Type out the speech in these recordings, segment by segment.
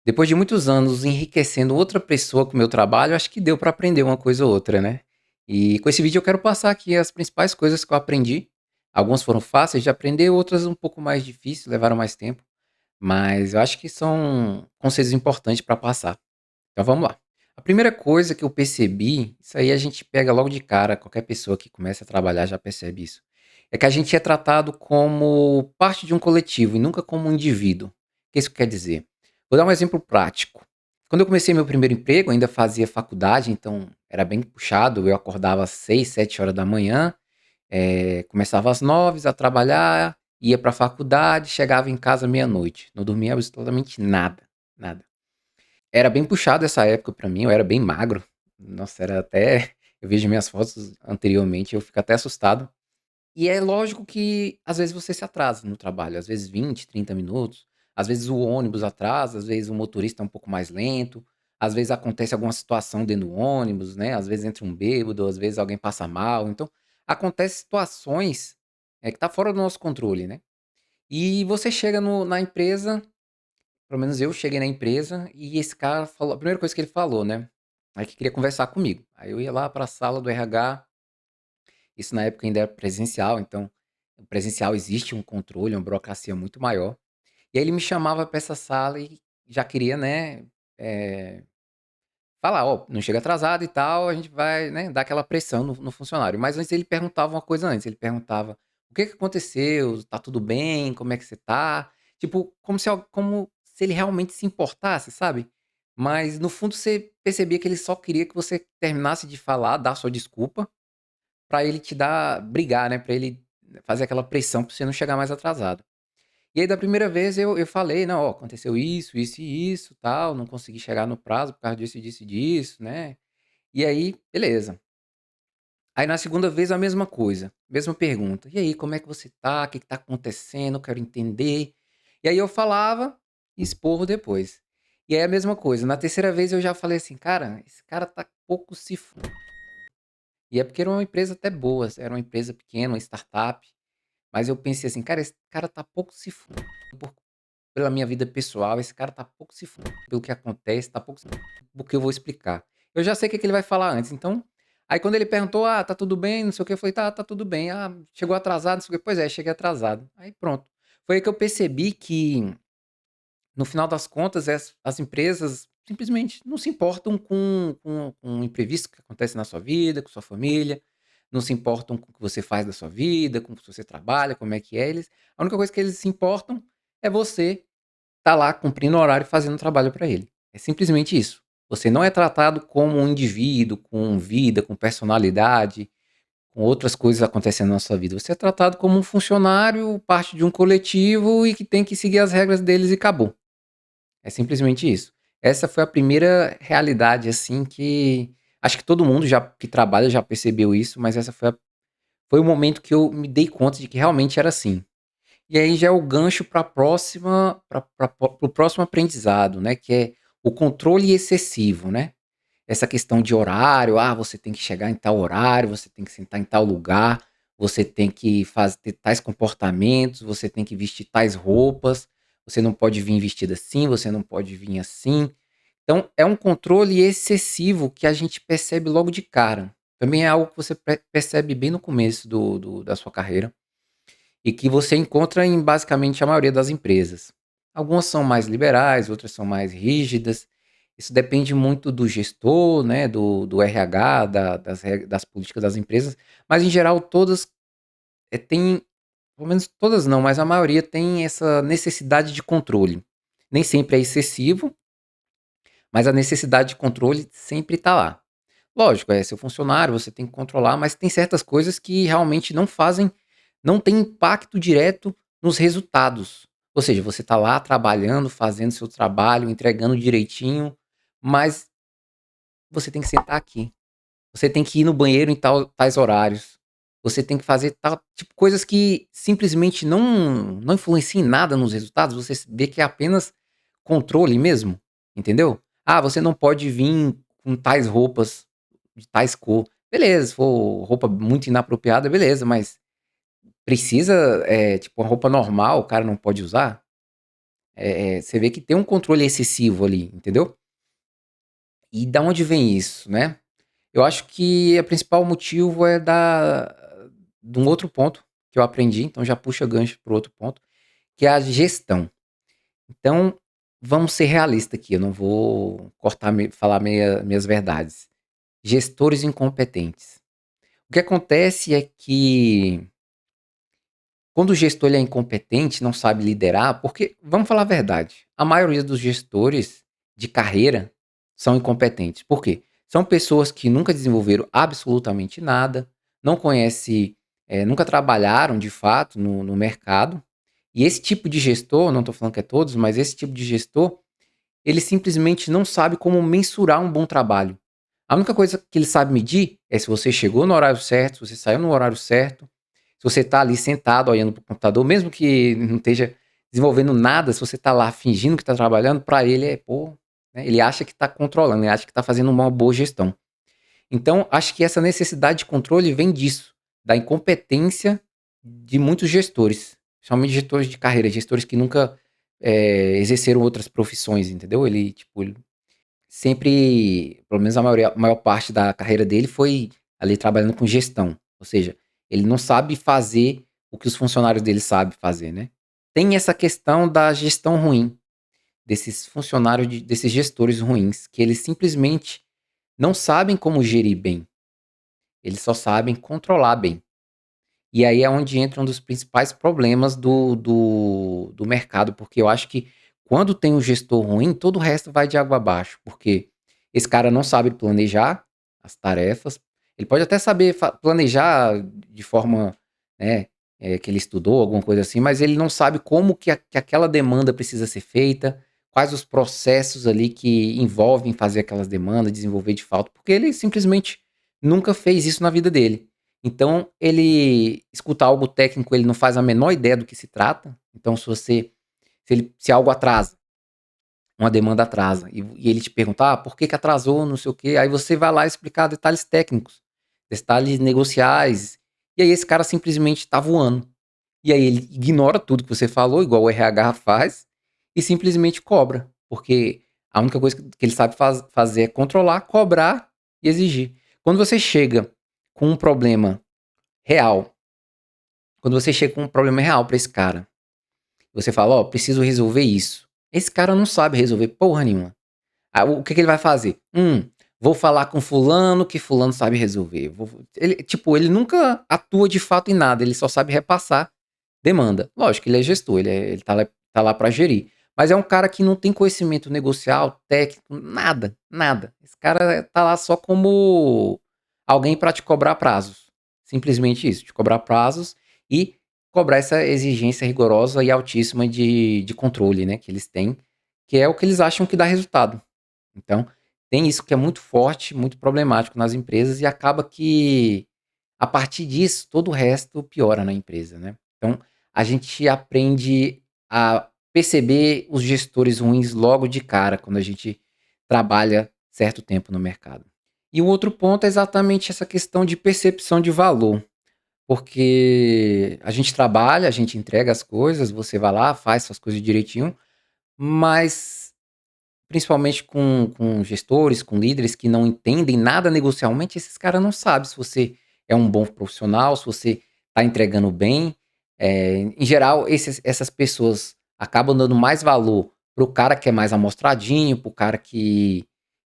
Depois de muitos anos enriquecendo outra pessoa com o meu trabalho, acho que deu para aprender uma coisa ou outra, né. E com esse vídeo eu quero passar aqui as principais coisas que eu aprendi. Algumas foram fáceis de aprender, outras um pouco mais difíceis, levaram mais tempo, mas eu acho que são conselhos importantes para passar. Então vamos lá. A primeira coisa que eu percebi, isso aí a gente pega logo de cara, qualquer pessoa que começa a trabalhar já percebe isso, é que a gente é tratado como parte de um coletivo e nunca como um indivíduo. O que isso quer dizer? Vou dar um exemplo prático. Quando eu comecei meu primeiro emprego, ainda fazia faculdade, então era bem puxado. Eu acordava às 6, 7 horas da manhã, começava às 9 a trabalhar, ia para a faculdade, chegava em casa meia-noite. Não dormia absolutamente nada, nada. Era bem puxado essa época pra mim, eu era bem magro. Nossa, era até eu vejo minhas fotos anteriormente, eu fico até assustado. E é lógico que às vezes você se atrasa no trabalho, às vezes 20, 30 minutos, às vezes o ônibus atrasa, às vezes o motorista é um pouco mais lento, às vezes acontece alguma situação dentro do ônibus, né, às vezes entra um bêbado, às vezes alguém passa mal, então acontece situações, que tá fora do nosso controle, né. E você chega no na empresa, pelo menos eu cheguei na empresa e esse cara falou a primeira coisa que ele falou, né, é que queria conversar comigo. Aí eu ia lá para a sala do RH, isso na época ainda era presencial, então o presencial existe um controle, uma burocracia muito maior. E aí ele me chamava para essa sala e já queria, né, eh, falar: "Ó, não chega atrasado e tal, a gente vai, né, dar aquela pressão no funcionário". Mas antes ele perguntava uma coisa antes, ele perguntava: "O que que aconteceu? Tá tudo bem? Como é que você tá?". Tipo, como se ele realmente se importasse, sabe. Mas no fundo você percebia que ele só queria que você terminasse de falar, dar sua desculpa, pra ele te dar brigar, né, pra ele fazer aquela pressão pra você não chegar mais atrasado. E aí da primeira vez eu falei: "Não, ó, aconteceu isso, isso e isso, tal, não consegui chegar no prazo por causa disso, disso e disso, né". E aí, beleza. Aí na segunda vez a mesma coisa, mesma pergunta: "E aí, como é que você tá? O que que tá acontecendo? Eu quero entender". E aí eu falava, esporro depois. E aí a mesma coisa, na terceira vez eu já falei assim: "Cara, esse cara tá pouco se fu". E é porque era uma empresa até boa, era uma empresa pequena, uma startup, mas eu pensei assim: "Cara, esse cara tá pouco se fu por pela minha vida pessoal, esse cara tá pouco se fu pelo que acontece, tá pouco se porque eu vou explicar". Eu já sei o que que ele vai falar antes, então aí quando ele perguntou: "Ah, tá tudo bem, não sei o quê", eu falei: "Tá, tá tudo bem". "Ah, chegou atrasado, não sei o quê". "Pois é, cheguei atrasado". Aí pronto. Foi aí que eu percebi que, no final das contas, as empresas simplesmente não se importam com o imprevisto que acontece na sua vida, com sua família, não se importam com o que você faz da sua vida, com o que você trabalha, como é que é, eles a única coisa que eles se importam é você tá lá cumprindo o horário e fazendo o trabalho para ele. É simplesmente isso. Você não é tratado como um indivíduo com vida, com personalidade, com outras coisas acontecendo na sua vida. Você é tratado como um funcionário, parte de um coletivo e que tem que seguir as regras deles e acabou. É simplesmente isso. Essa foi a primeira realidade, assim, que acho que todo mundo já que trabalha já percebeu isso, mas essa foi o momento que eu me dei conta de que realmente era assim. E aí já é o gancho para a próxima para o próximo aprendizado, né, que é o controle excessivo, né. Essa questão de horário, você tem que chegar em tal horário, você tem que sentar em tal lugar, você tem que ter tais comportamentos, você tem que vestir tais roupas, você não pode vir vestido assim, você não pode vir assim. Então é um controle excessivo que a gente percebe logo de cara. Também é algo que você percebe bem no começo da sua carreira. E que você encontra em basicamente a maioria das empresas. Algumas são mais liberais, outras são mais rígidas. Isso depende muito do gestor, né, do RH, das políticas das empresas, mas em geral todas, têm, pelo menos todas não, mas a maioria tem essa necessidade de controle. Nem sempre é excessivo, mas a necessidade de controle sempre está lá. Lógico, é seu funcionário, você tem que controlar, mas tem certas coisas que realmente não tem impacto direto nos resultados. Ou seja, você está lá trabalhando, fazendo seu trabalho, entregando direitinho, mas você tem que sentar aqui. Você tem que ir no banheiro em tais horários. Você tem que fazer tal tipo, coisas que simplesmente não influenciam em nada nos resultados, você vê que é apenas controle mesmo, entendeu? "Ah, você não pode vir com tais roupas, de tais cor". Beleza, se for roupa muito inapropriada, beleza, mas precisa, tipo, uma roupa normal, o cara não pode usar? Você vê que tem um controle excessivo ali, entendeu? E da onde vem isso, né? Eu acho que o principal motivo é de um outro ponto que eu aprendi, então já puxa gancho para outro ponto, que é a gestão. Então, vamos ser realistas aqui, eu não vou falar minhas verdades. Gestores incompetentes. O que acontece é que quando o gestor ele é incompetente, não sabe liderar, porque, vamos falar a verdade, a maioria dos gestores de carreira são incompetentes. Por quê? São pessoas que nunca desenvolveram absolutamente nada, não conhecem, nunca trabalharam de fato no mercado. E esse tipo de gestor, não estou falando que é todos, mas esse tipo de gestor, ele simplesmente não sabe como mensurar um bom trabalho. A única coisa que ele sabe medir é se você chegou no horário certo, se você saiu no horário certo, se você está ali sentado olhando para o computador, mesmo que não esteja desenvolvendo nada, se você está lá fingindo que está trabalhando, para ele pô, né, ele acha que está controlando, ele acha que está fazendo uma boa gestão. Então, acho que essa necessidade de controle vem disso, da incompetência de muitos gestores, principalmente gestores de carreira, gestores que nunca exerceram outras profissões, entendeu? Ele, tipo, ele sempre, pelo menos a maior parte da carreira dele foi ali trabalhando com gestão. Ou seja, ele não sabe fazer o que os funcionários dele sabem fazer, né? Tem essa questão da gestão ruim, desses funcionários, desses gestores ruins, que eles simplesmente não sabem como gerir bem, eles só sabem controlar bem. E aí é onde entra um dos principais problemas do mercado, porque eu acho que quando tem um gestor ruim, todo o resto vai de água abaixo, porque esse cara não sabe planejar as tarefas, ele pode até saber planejar de forma, né, que ele estudou, alguma coisa assim, mas ele não sabe como que aquela demanda precisa ser feita, quais os processos ali que envolvem fazer aquelas demandas, desenvolver de fato, porque ele simplesmente nunca fez isso na vida dele. Então, ele escuta algo técnico, ele não faz a menor ideia do que se trata. Então, se algo atrasa, uma demanda atrasa, e ele te pergunta, por que que atrasou, não sei o quê, aí você vai lá explicar detalhes técnicos, detalhes negociais, e aí esse cara simplesmente tá voando. E aí ele ignora tudo que você falou, igual o RH faz, e simplesmente cobra, porque a única coisa que ele sabe fazer é controlar, cobrar e exigir. Quando você chega com um problema real. Quando você chega com um problema real pra esse cara, você fala: "Ó, preciso resolver isso". Esse cara não sabe resolver porra nenhuma. O que que ele vai fazer? Vou falar com fulano, que fulano sabe resolver. Ele, tipo, ele nunca atua de fato em nada, ele só sabe repassar demanda. Lógico que ele é gestor, ele tá lá pra gerir. Mas é um cara que não tem conhecimento negocial, técnico, nada, nada. Esse cara tá lá só como alguém pra te cobrar prazos. Simplesmente isso, te cobrar prazos e cobrar essa exigência rigorosa e altíssima de controle, né, que eles têm, que é o que eles acham que dá resultado. Então, tem isso que é muito forte, muito problemático nas empresas e acaba que, a partir disso, todo o resto piora na empresa, né. Então, a gente aprende a perceber os gestores ruins logo de cara, quando a gente trabalha certo tempo no mercado. E o outro ponto é exatamente essa questão de percepção de valor, porque a gente trabalha, a gente entrega as coisas, você vai lá, faz suas coisas direitinho, mas principalmente com gestores, com líderes que não entendem nada negocialmente, esses caras não sabem se você é um bom profissional, se você está entregando bem. Em geral, essas pessoas acabam dando mais valor pro cara que é mais amostradinho, pro cara que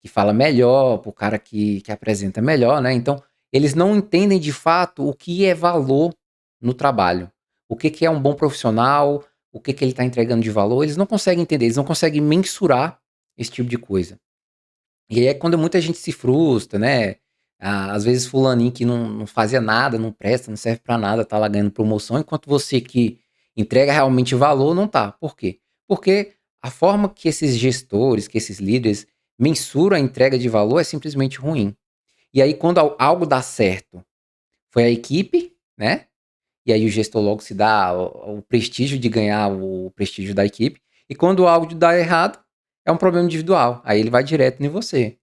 fala melhor, pro cara que apresenta melhor, né? Então, eles não entendem de fato o que é valor no trabalho. O que que é um bom profissional, o que que ele está entregando de valor, eles não conseguem entender, eles não conseguem mensurar esse tipo de coisa. E aí é quando muita gente se frustra, né, às vezes fulaninho que não fazia nada, não presta, não serve pra nada, tá lá ganhando promoção, enquanto você que entrega realmente valor não tá. Por quê? Porque a forma que esses gestores, que esses líderes mensuram a entrega de valor é simplesmente ruim. E aí quando algo dá certo, foi a equipe, né, e aí o gestor logo se dá o prestígio de ganhar o prestígio da equipe. E quando algo dá errado, é um problema individual. Aí ele vai direto em você.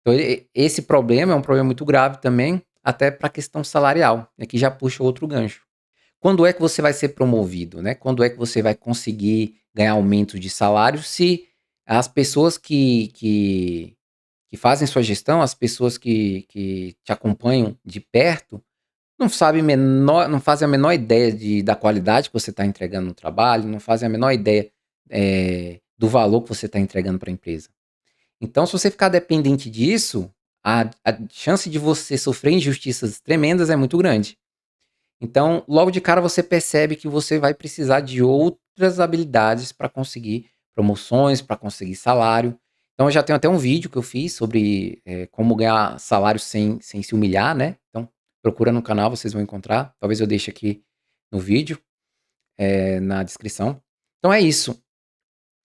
Então esse problema é um problema muito grave também, até para a questão salarial. Aqui já puxa outro gancho. quando é que você vai ser promovido, né? Quando é que você vai conseguir ganhar aumento de salário se as pessoas que fazem sua gestão, as pessoas que te acompanham de perto, não fazem a menor ideia da qualidade que você está entregando no trabalho, não fazem a menor ideia do valor que você está entregando para a empresa. Então, se você ficar dependente disso, a chance de você sofrer injustiças tremendas é muito grande. Então, logo de cara você percebe que você vai precisar de outras habilidades para conseguir promoções, para conseguir salário. Então, eu já tenho até um vídeo que eu fiz sobre como ganhar salário sem se humilhar, né? Então, procura no canal, vocês vão encontrar. Talvez eu deixe aqui no vídeo, na descrição. Então é isso.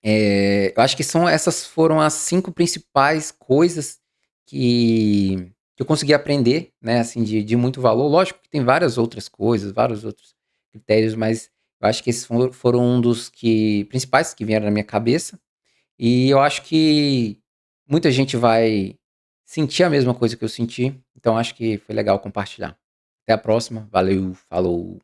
Eu acho que essas foram as 5 principais coisas que eu consegui aprender, né, assim, de muito valor. Lógico que tem várias outras coisas, vários outros critérios, mas eu acho que esses foram um dos principais que vieram na minha cabeça. E eu acho que muita gente vai sentir a mesma coisa que eu senti, então acho que foi legal compartilhar. Até a próxima, valeu, falou.